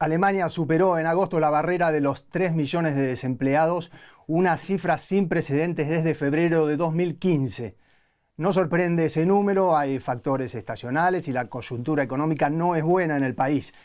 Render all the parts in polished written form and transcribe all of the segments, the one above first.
Alemania superó en agosto la barrera de los 3 millones de desempleados, una cifra sin precedentes desde febrero de 2015. No sorprende ese número, hay factores estacionales y la coyuntura económica no es buena en el país.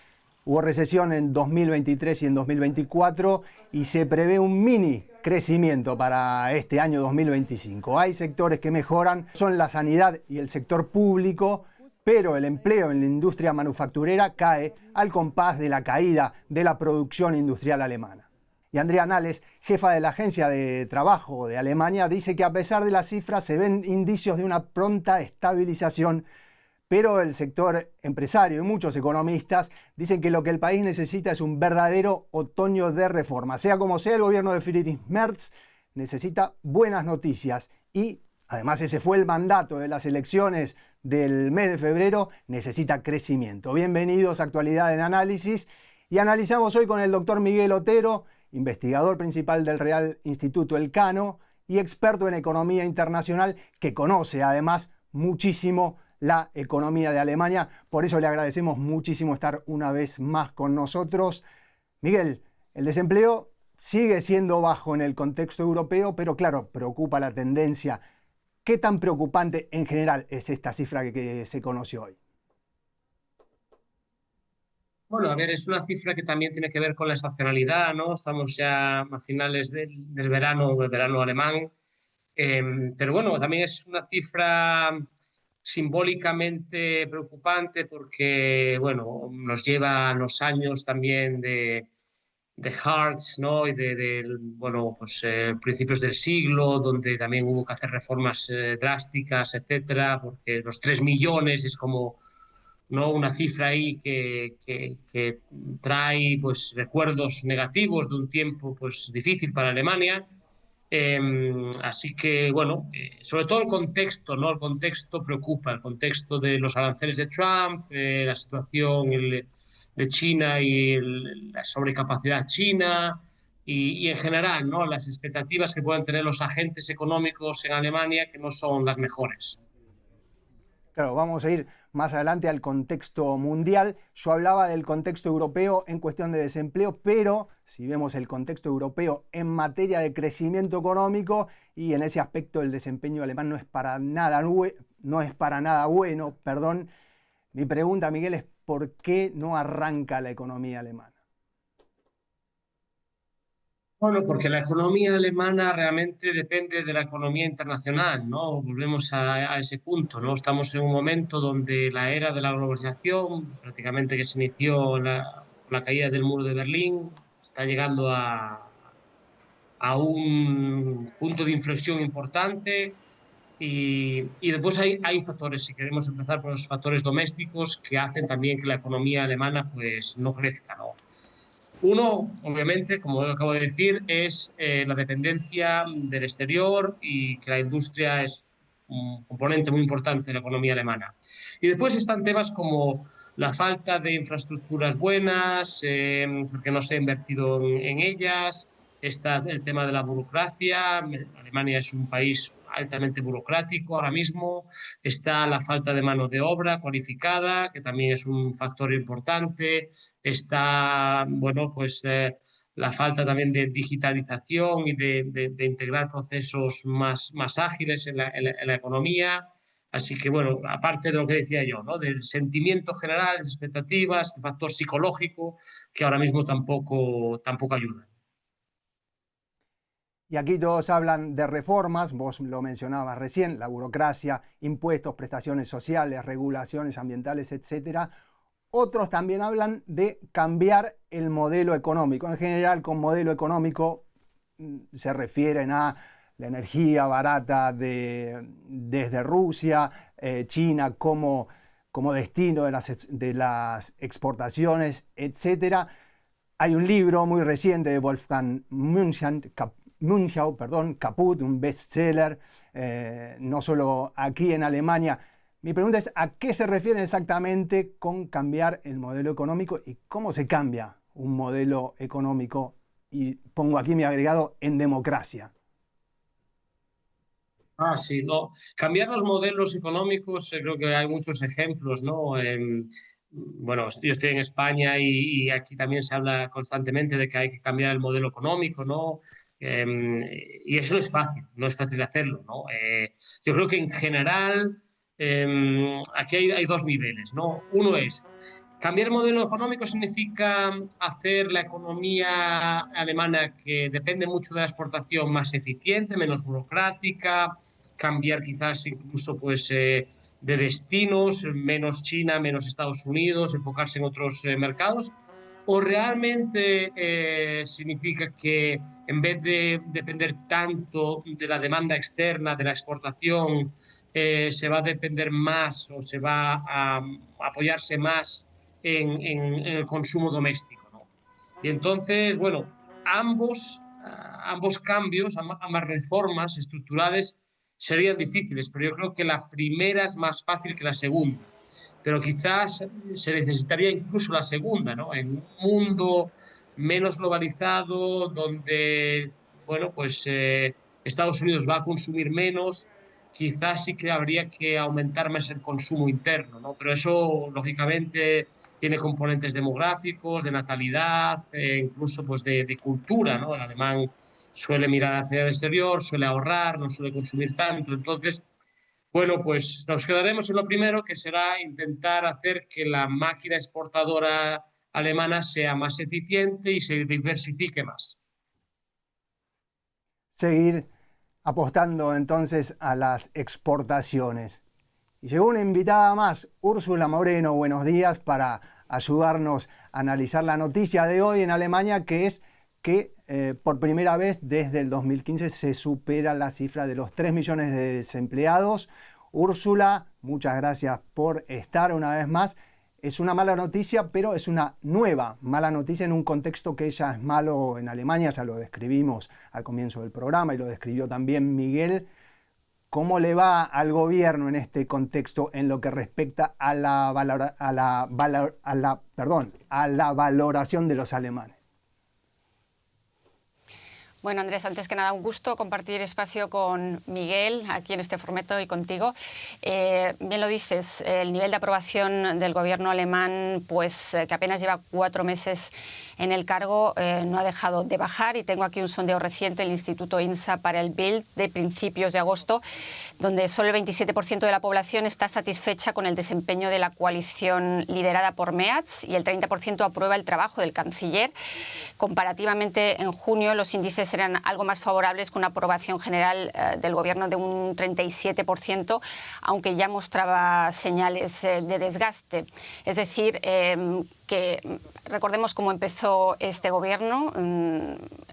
Hubo recesión en 2023 y en 2024 y se prevé un mini crecimiento para este año 2025. Hay sectores que mejoran, son la sanidad y el sector público, pero el empleo en la industria manufacturera cae al compás de la caída de la producción industrial alemana. Y Andrea Nahles, jefa de la Agencia de Trabajo de Alemania, dice que a pesar de las cifras se ven indicios de una pronta estabilización, pero el sector empresario y muchos economistas dicen que lo que el país necesita es un verdadero otoño de reforma. Sea como sea, el gobierno de Friedrich Merz necesita buenas noticias y, además, ese fue el mandato de las elecciones del mes de febrero, necesita crecimiento. Bienvenidos a Actualidad en Análisis y analizamos hoy con el doctor Miguel Otero, investigador principal del Real Instituto Elcano y experto en economía internacional que conoce además muchísimo la economía de Alemania. Por eso le agradecemos muchísimo estar una vez más con nosotros. Miguel, el desempleo sigue siendo bajo en el contexto europeo, pero claro, preocupa la tendencia. ¿Qué tan preocupante en general es esta cifra que se conoció hoy? Bueno, a ver, es una cifra que también tiene que ver con la estacionalidad, ¿no? Estamos ya a finales del verano alemán. Pero bueno, también es una cifra simbólicamente preocupante porque, bueno, nos lleva a los años también de Hartz, ¿no? Y bueno, pues principios del siglo, donde también hubo que hacer reformas drásticas, etcétera, porque los 3 millones es como, ¿no? Una cifra ahí que trae pues recuerdos negativos de un tiempo pues difícil para Alemania. Así que, bueno, sobre todo el contexto, ¿no? El contexto preocupa, el contexto de los aranceles de Trump, la situación de China y la sobrecapacidad china y en general, ¿no? Las expectativas que pueden tener los agentes económicos en Alemania que no son las mejores. Claro, vamos a ir más adelante al contexto mundial. Yo hablaba del contexto europeo en cuestión de desempleo, pero si vemos el contexto europeo en materia de crecimiento económico y en ese aspecto el desempeño alemán no es para nada bueno, perdón. Mi pregunta, Miguel, es ¿por qué no arranca la economía alemana? Bueno, porque la economía alemana realmente depende de la economía internacional, ¿no? Volvemos a ese punto, ¿no? Estamos en un momento donde la era de la globalización, prácticamente que se inició la caída del muro de Berlín, está llegando a un punto de inflexión importante y después hay factores, si queremos empezar por los factores domésticos, que hacen también que la economía alemana pues no crezca, ¿no? Uno, obviamente, como acabo de decir, es la dependencia del exterior y que la industria es un componente muy importante de la economía alemana. Y después están temas como la falta de infraestructuras buenas, porque no se ha invertido en ellas, está el tema de la burocracia. Alemania es un país altamente burocrático ahora mismo, está la falta de mano de obra cualificada, que también es un factor importante, está, bueno, pues la falta también de digitalización y de integrar procesos más ágiles en la economía. Así que, bueno, aparte de lo que decía yo, ¿no? Del sentimiento general, las expectativas, el factor psicológico, que ahora mismo tampoco ayuda. Y aquí todos hablan de reformas, vos lo mencionabas recién, la burocracia, impuestos, prestaciones sociales, regulaciones ambientales, etcétera. Otros también hablan de cambiar el modelo económico. En general, con modelo económico se refieren a la energía barata desde Rusia, China como destino de las exportaciones, etcétera. Hay un libro muy reciente de Wolfgang Münchau, Caput, un bestseller, no solo aquí en Alemania. Mi pregunta es, ¿a qué se refieren exactamente con cambiar el modelo económico y cómo se cambia un modelo económico? Y pongo aquí mi agregado en democracia. Ah, sí, no. Cambiar los modelos económicos, creo que hay muchos ejemplos, ¿no? bueno, yo estoy en España y aquí también se habla constantemente de que hay que cambiar el modelo económico, ¿no? Y eso no es fácil hacerlo, ¿no? Yo creo que en general aquí hay dos niveles, ¿no? Uno es cambiar el modelo económico significa hacer la economía alemana, que depende mucho de la exportación, más eficiente, menos burocrática, cambiar quizás incluso pues de destinos, menos China, menos Estados Unidos, enfocarse en otros mercados, o realmente significa que en vez de depender tanto de la demanda externa, de la exportación, se va a depender más o se va a apoyarse más en el consumo doméstico, ¿no? Y entonces, bueno, ambos cambios, ambas reformas estructurales serían difíciles, pero yo creo que la primera es más fácil que la segunda. Pero quizás se necesitaría incluso la segunda, ¿no? En un mundo menos globalizado, donde, bueno, pues Estados Unidos va a consumir menos, quizás sí que habría que aumentar más el consumo interno, ¿no? Pero eso, lógicamente, tiene componentes demográficos, de natalidad, incluso pues de cultura, ¿no? El alemán suele mirar hacia el exterior, suele ahorrar, no suele consumir tanto. Entonces, bueno, pues nos quedaremos en lo primero, que será intentar hacer que la máquina exportadora alemana sea más eficiente y se diversifique más. Seguir apostando entonces a las exportaciones. Y llegó una invitada más, Úrsula Moreno, buenos días, para ayudarnos a analizar la noticia de hoy en Alemania, que es que por primera vez desde el 2015 se supera la cifra de los 3 millones de desempleados. Úrsula, muchas gracias por estar una vez más. Es una mala noticia, pero es una nueva mala noticia en un contexto que ya es malo en Alemania, ya lo describimos al comienzo del programa y lo describió también Miguel. ¿Cómo le va al gobierno en este contexto en lo que respecta a la valoración de los alemanes? Bueno, Andrés, antes que nada, un gusto compartir espacio con Miguel aquí en este formato y contigo. Bien lo dices, el nivel de aprobación del gobierno alemán, pues que apenas lleva 4 meses en el cargo, no ha dejado de bajar, y tengo aquí un sondeo reciente del Instituto INSA para el Bild de principios de agosto, donde solo el 27% de la población está satisfecha con el desempeño de la coalición liderada por Merz y el 30% aprueba el trabajo del canciller. Comparativamente, en junio los índices eran algo más favorables, con una aprobación general del gobierno de un 37%, aunque ya mostraba señales de desgaste. Es decir, que recordemos cómo empezó este gobierno.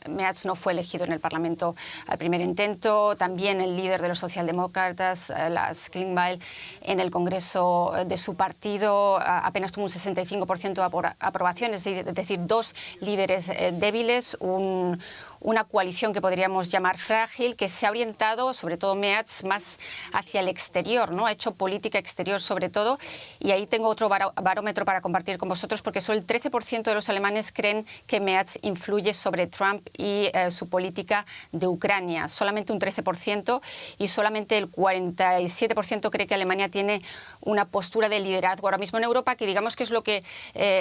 Merz no fue elegido en el Parlamento al primer intento. También el líder de los socialdemócratas, Lars Klingbeil, en el Congreso de su partido apenas tuvo un 65% de aprobación, es decir, 2 líderes débiles, una coalición que podríamos llamar frágil, que se ha orientado, sobre todo Merz, más hacia el exterior, ¿no? Ha hecho política exterior sobre todo, y ahí tengo otro barómetro para compartir con vosotros, porque solo el 13% de los alemanes creen que Merz influye sobre Trump y su política de Ucrania, solamente un 13%, y solamente el 47% cree que Alemania tiene una postura de liderazgo ahora mismo en Europa, que digamos que es lo que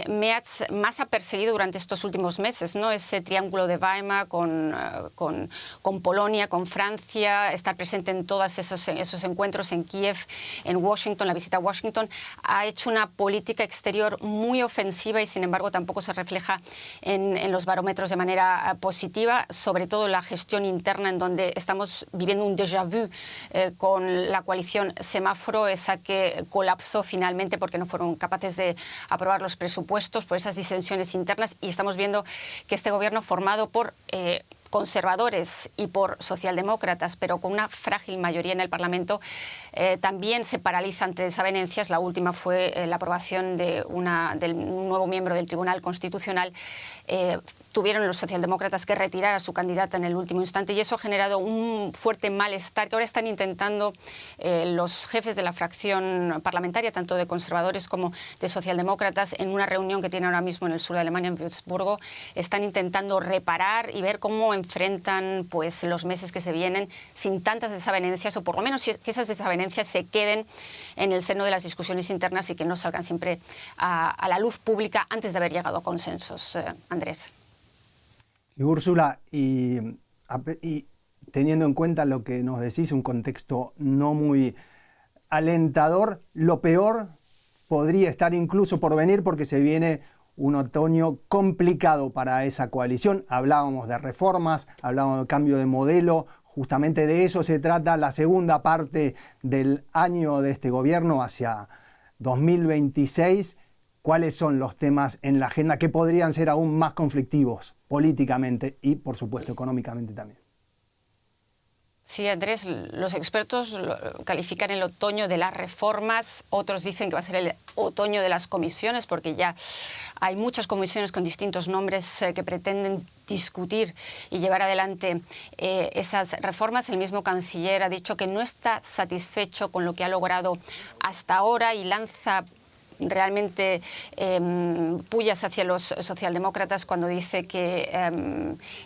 Merz más ha perseguido durante estos últimos meses, ¿no? Ese triángulo de Weimar con Polonia, con Francia, estar presente en todos esos encuentros en Kiev, en Washington, la visita a Washington. Ha hecho una política exterior muy ofensiva y, sin embargo, tampoco se refleja en los barómetros de manera positiva, sobre todo la gestión interna, en donde estamos viviendo un déjà vu con la coalición semáforo, esa que colapsó finalmente porque no fueron capaces de aprobar los presupuestos por esas disensiones internas, y estamos viendo que este gobierno, formado por conservadores y por socialdemócratas, pero con una frágil mayoría en el Parlamento, también se paraliza ante desavenencias. La última fue la aprobación de un nuevo miembro del Tribunal Constitucional. Tuvieron los socialdemócratas que retirar a su candidata en el último instante, y eso ha generado un fuerte malestar que ahora están intentando los jefes de la fracción parlamentaria, tanto de conservadores como de socialdemócratas, en una reunión que tienen ahora mismo en el sur de Alemania, en Würzburgo. Están intentando reparar y ver cómo enfrentan pues, los meses que se vienen sin tantas desavenencias, o por lo menos que esas desavenencias se queden en el seno de las discusiones internas y que no salgan siempre a la luz pública antes de haber llegado a consensos. Andrés. Y Úrsula, y teniendo en cuenta lo que nos decís, un contexto no muy alentador, lo peor podría estar incluso por venir, porque se viene un otoño complicado para esa coalición. Hablábamos de reformas, hablábamos de cambio de modelo, justamente de eso se trata la segunda parte del año de este gobierno hacia 2026. ¿Cuáles son los temas en la agenda que podrían ser aún más conflictivos políticamente y, por supuesto, económicamente también? Sí, Andrés, los expertos califican el otoño de las reformas, otros dicen que va a ser el otoño de las comisiones, porque ya hay muchas comisiones con distintos nombres que pretenden discutir y llevar adelante esas reformas. El mismo canciller ha dicho que no está satisfecho con lo que ha logrado hasta ahora y lanza realmente pullas hacia los socialdemócratas cuando dice que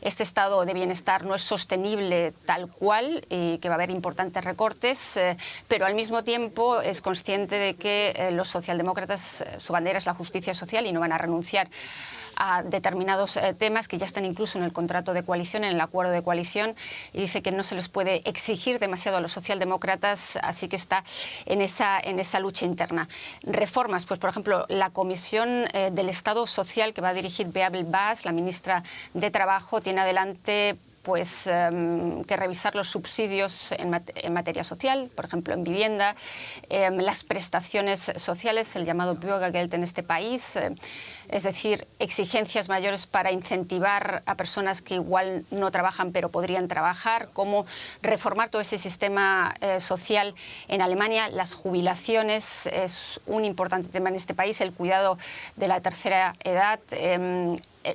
este estado de bienestar no es sostenible tal cual y que va a haber importantes recortes, pero al mismo tiempo es consciente de que los socialdemócratas, su bandera es la justicia social y no van a renunciar a determinados temas que ya están incluso en el contrato de coalición, en el acuerdo de coalición, y dice que no se les puede exigir demasiado a los socialdemócratas, así que está en esa lucha interna. Reformas, pues por ejemplo, la Comisión del Estado Social que va a dirigir Bea Belbas, la ministra de Trabajo, tiene adelante pues que revisar los subsidios en materia social, por ejemplo en vivienda, las prestaciones sociales, el llamado Bürgergeld en este país, es decir, exigencias mayores para incentivar a personas que igual no trabajan pero podrían trabajar, cómo reformar todo ese sistema social en Alemania. Las jubilaciones es un importante tema en este país, el cuidado de la tercera edad,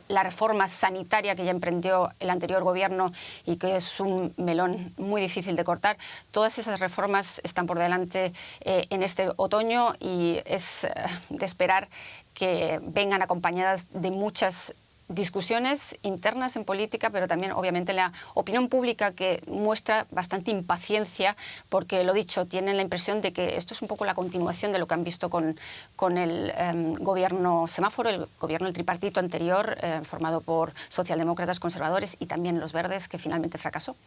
la reforma sanitaria que ya emprendió el anterior gobierno y que es un melón muy difícil de cortar. Todas esas reformas están por delante en este otoño y es de esperar que vengan acompañadas de muchas discusiones internas en política, pero también obviamente la opinión pública, que muestra bastante impaciencia porque, lo dicho, tienen la impresión de que esto es un poco la continuación de lo que han visto con el gobierno semáforo, el gobierno del tripartito anterior, formado por socialdemócratas, conservadores y también los verdes, que finalmente fracasó.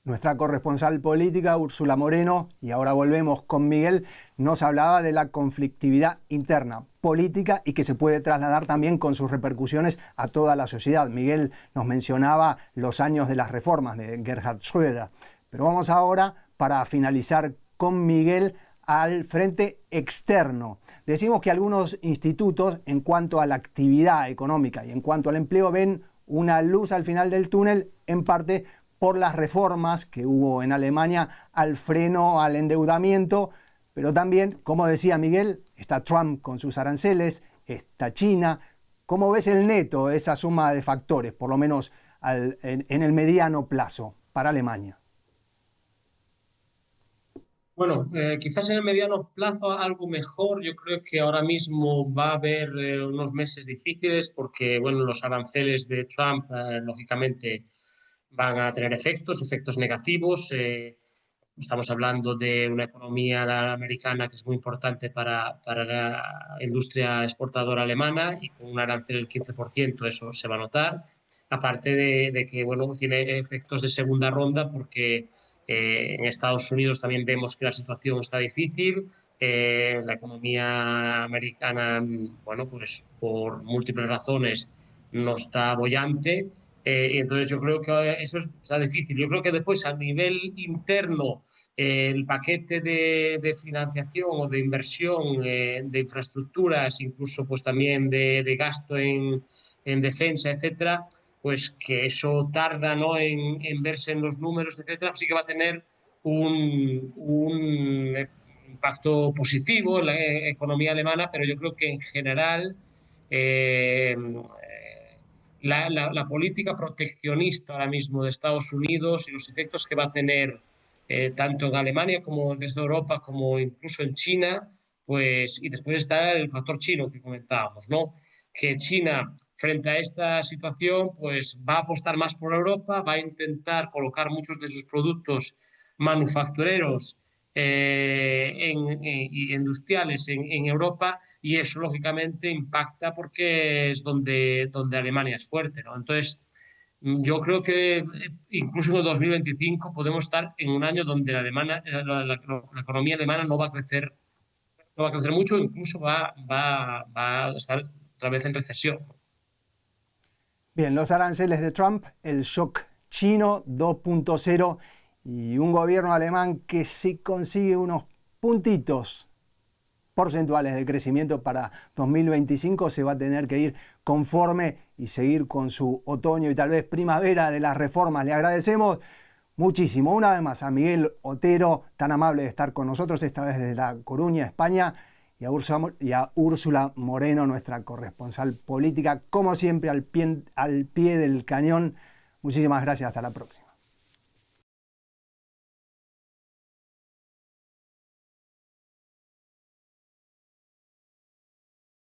Nuestra corresponsal política, Úrsula Moreno, y ahora volvemos con Miguel, nos hablaba de la conflictividad interna política y que se puede trasladar también con sus repercusiones a toda la sociedad. Miguel nos mencionaba los años de las reformas de Gerhard Schröder. Pero vamos ahora, para finalizar con Miguel, al frente externo. Decimos que algunos institutos, en cuanto a la actividad económica y en cuanto al empleo, ven una luz al final del túnel, en parte por las reformas que hubo en Alemania al freno al endeudamiento, pero también, como decía Miguel, está Trump con sus aranceles, está China. ¿Cómo ves el neto, esa suma de factores, por lo menos en el mediano plazo para Alemania? Bueno, quizás en el mediano plazo algo mejor. Yo creo que ahora mismo va a haber unos meses difíciles porque, bueno, los aranceles de Trump, lógicamente, van a tener efectos negativos. Estamos hablando de una economía americana que es muy importante para la industria exportadora alemana, y con un arancel del 15% eso se va a notar. Aparte de que, bueno, tiene efectos de segunda ronda porque en Estados Unidos también vemos que la situación está difícil. La economía americana, bueno, pues por múltiples razones no está boyante. Y entonces yo creo que eso está difícil. Yo creo que después, a nivel interno, el paquete de financiación o de inversión de infraestructuras, incluso pues también de gasto en defensa, etcétera, pues que eso tarda, ¿no?, en verse en los números, etcétera. Sí que va a tener un impacto positivo en la economía alemana, pero yo creo que en general la política proteccionista ahora mismo de Estados Unidos y los efectos que va a tener tanto en Alemania como en el resto de Europa, como incluso en China, pues, y después está el factor chino que comentábamos, ¿no? Que China frente a esta situación, pues va a apostar más por Europa, va a intentar colocar muchos de sus productos manufactureros y industriales en Europa, y eso lógicamente impacta porque es donde Alemania es fuerte, ¿no? Entonces, yo creo que incluso en el 2025 podemos estar en un año donde la economía alemana no va a crecer mucho, incluso va a estar otra vez en recesión. Bien, los aranceles de Trump, el shock chino 2.0 y un gobierno alemán que si consigue unos puntitos porcentuales de crecimiento para 2025 se va a tener que ir conforme y seguir con su otoño y tal vez primavera de las reformas. Le agradecemos muchísimo una vez más a Miguel Otero, tan amable de estar con nosotros, esta vez desde La Coruña, España, y a Úrsula Moreno, nuestra corresponsal política, como siempre al pie del cañón. Muchísimas gracias, hasta la próxima.